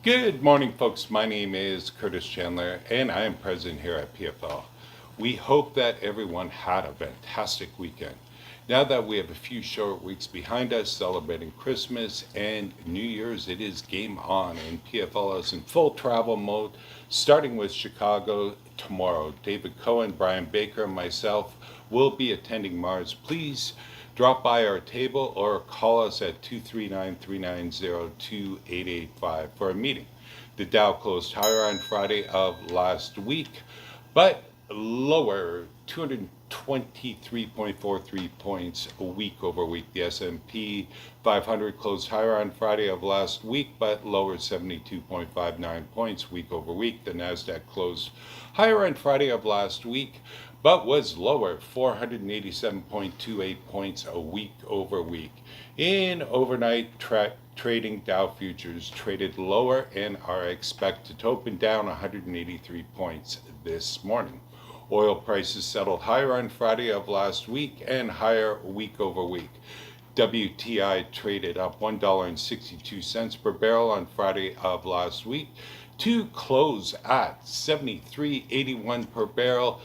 Good morning, folks. My name is Curtis Chandler, and I am president here at PFL. We hope that everyone had a fantastic weekend. Now that we have a few short weeks behind us celebrating Christmas and New Year's, it is game on, and PFL is in full travel mode, starting with Chicago tomorrow. David Cohen, Brian Baker, and myself will be attending Mars. Please drop by our table or call us at 239-390-2885 for a meeting. The Dow closed higher on Friday of last week, but lower 223.43 points a week over week. The S&P 500 closed higher on Friday of last week, but lower 72.59 points week over week. The Nasdaq closed higher on Friday of last week, but was lower 487.28 points a week over week. In overnight trading, Dow futures traded lower and are expected to open down 183 points this morning. Oil prices settled higher on Friday of last week and higher week over week. WTI traded up $1.62 per barrel on Friday of last week to close at $73.81 per barrel,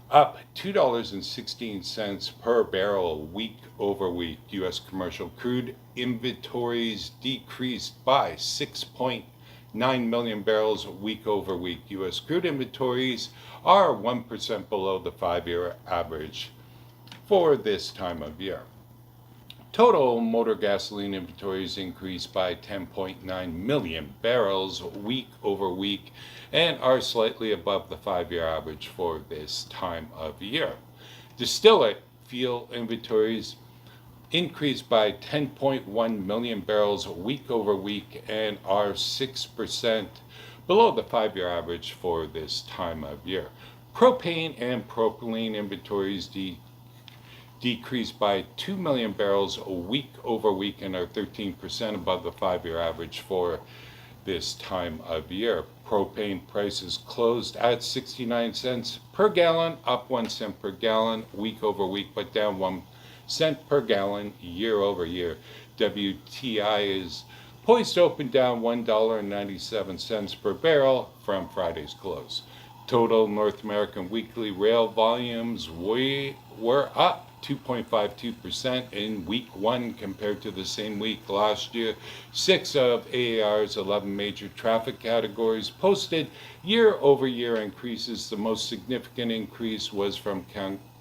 up $2.16 per barrel week over week. U.S. commercial crude inventories decreased by 6.9 million barrels week over week. U.S. crude inventories are 1% below the 5-year average for this time of year. Total motor gasoline inventories increased by 10.9 million barrels week over week and are slightly above the 5-year average for this time of year. Distillate fuel inventories increased by 10.1 million barrels week over week and are 6% below the 5-year average for this time of year. Propane and propylene inventories decreased by 2 million barrels a week over week and are 13% above the 5-year average for this time of year. Propane prices closed at 69 cents per gallon, up 1 cent per gallon week over week, but down 1 cent per gallon year over year. WTI is poised to open down $1.97 per barrel from Friday's close. Total North American weekly rail volumes were up 2.52% in week one compared to the same week last year. 6 of AAR's 11 major traffic categories posted year-over-year increases. The most significant increase was from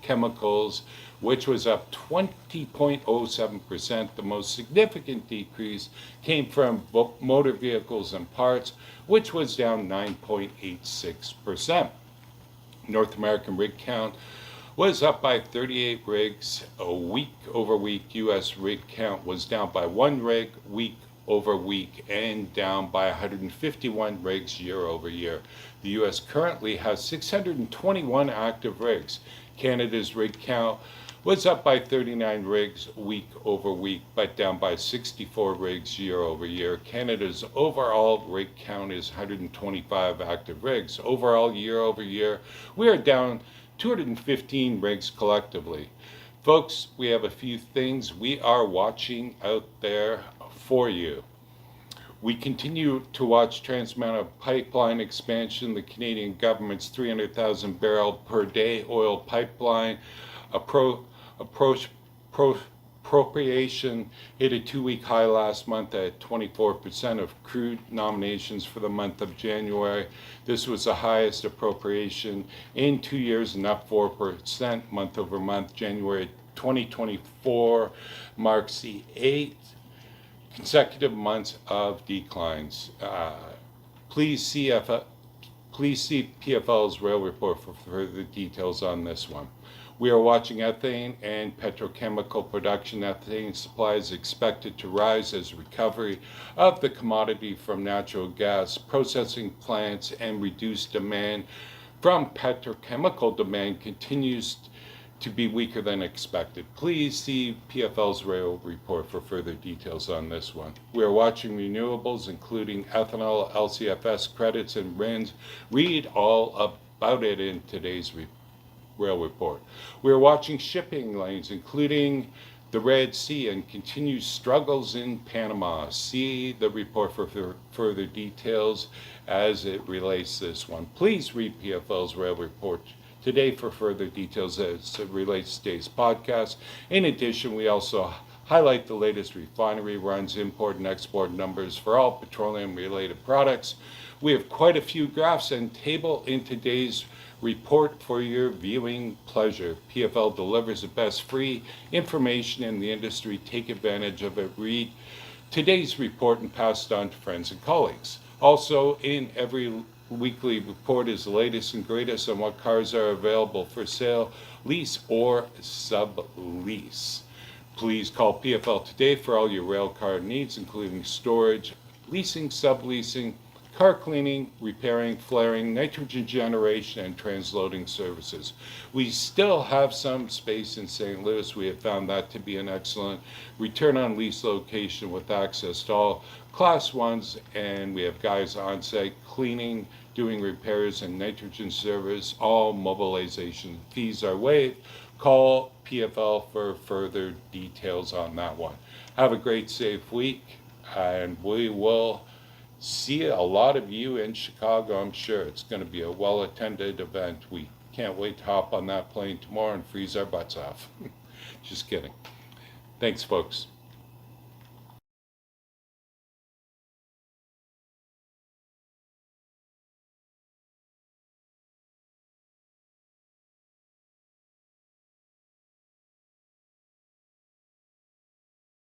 chemicals, which was up 20.07%. The most significant decrease came from motor vehicles and parts, which was down 9.86%. North American rig count was up by 38 rigs a week over week. U.S. rig count was down by 1 rig week over week and down by 151 rigs year over year. The U.S. currently has 621 active rigs. Canada's rig count was up by 39 rigs week over week, but down by 64 rigs year over year. Canada's overall rig count is 125 active rigs. Overall, year over year, we are down 215 rigs collectively. Folks, we have a few things we are watching out there for you. We continue to watch Trans Mountain pipeline expansion. The Canadian government's 300,000 barrel per day oil pipeline appropriation hit a 2-week high last month at 24% of crude nominations for the month of January. This was the highest appropriation in 2 years and up 4% month over month. January 2024 marks the 8th consecutive months of declines. Please see PFL's rail report for further details on this one. We are watching ethane and petrochemical production. Ethane supply is expected to rise as recovery of the commodity from natural gas processing plants and reduced demand from petrochemical demand continues to be weaker than expected. Please see PFL's rail report for further details on this one. We are watching renewables, including ethanol, LCFS credits, and RINs. Read all about it in today's rail report. We are watching shipping lanes, including the Red Sea and continued struggles in Panama. See the report for further details as it relates to this one. Please read PFL's Rail Report today for further details as it relates to today's podcast. In addition, we also highlight the latest refinery runs, import and export numbers for all petroleum-related products. We have quite a few graphs and table in today's report for your viewing pleasure. PFL delivers the best free information in the industry. Take advantage of it. Read today's report and pass it on to friends and colleagues. Also, in every weekly report is the latest and greatest on what cars are available for sale, lease, or sublease. Please call PFL today for all your railcar needs, including storage, leasing, subleasing, car cleaning, repairing, flaring, nitrogen generation, and transloading services. We still have some space in St. Louis. We have found that to be an excellent return on lease location with access to all Class 1s, and we have guys on site cleaning, doing repairs, and nitrogen service. All mobilization fees are waived. Call PFL for further details on that one. Have a great, safe week, and we will see a lot of you in Chicago, I'm sure. It's going to be a well-attended event. We can't wait to hop on that plane tomorrow and freeze our butts off. Just kidding. Thanks, folks.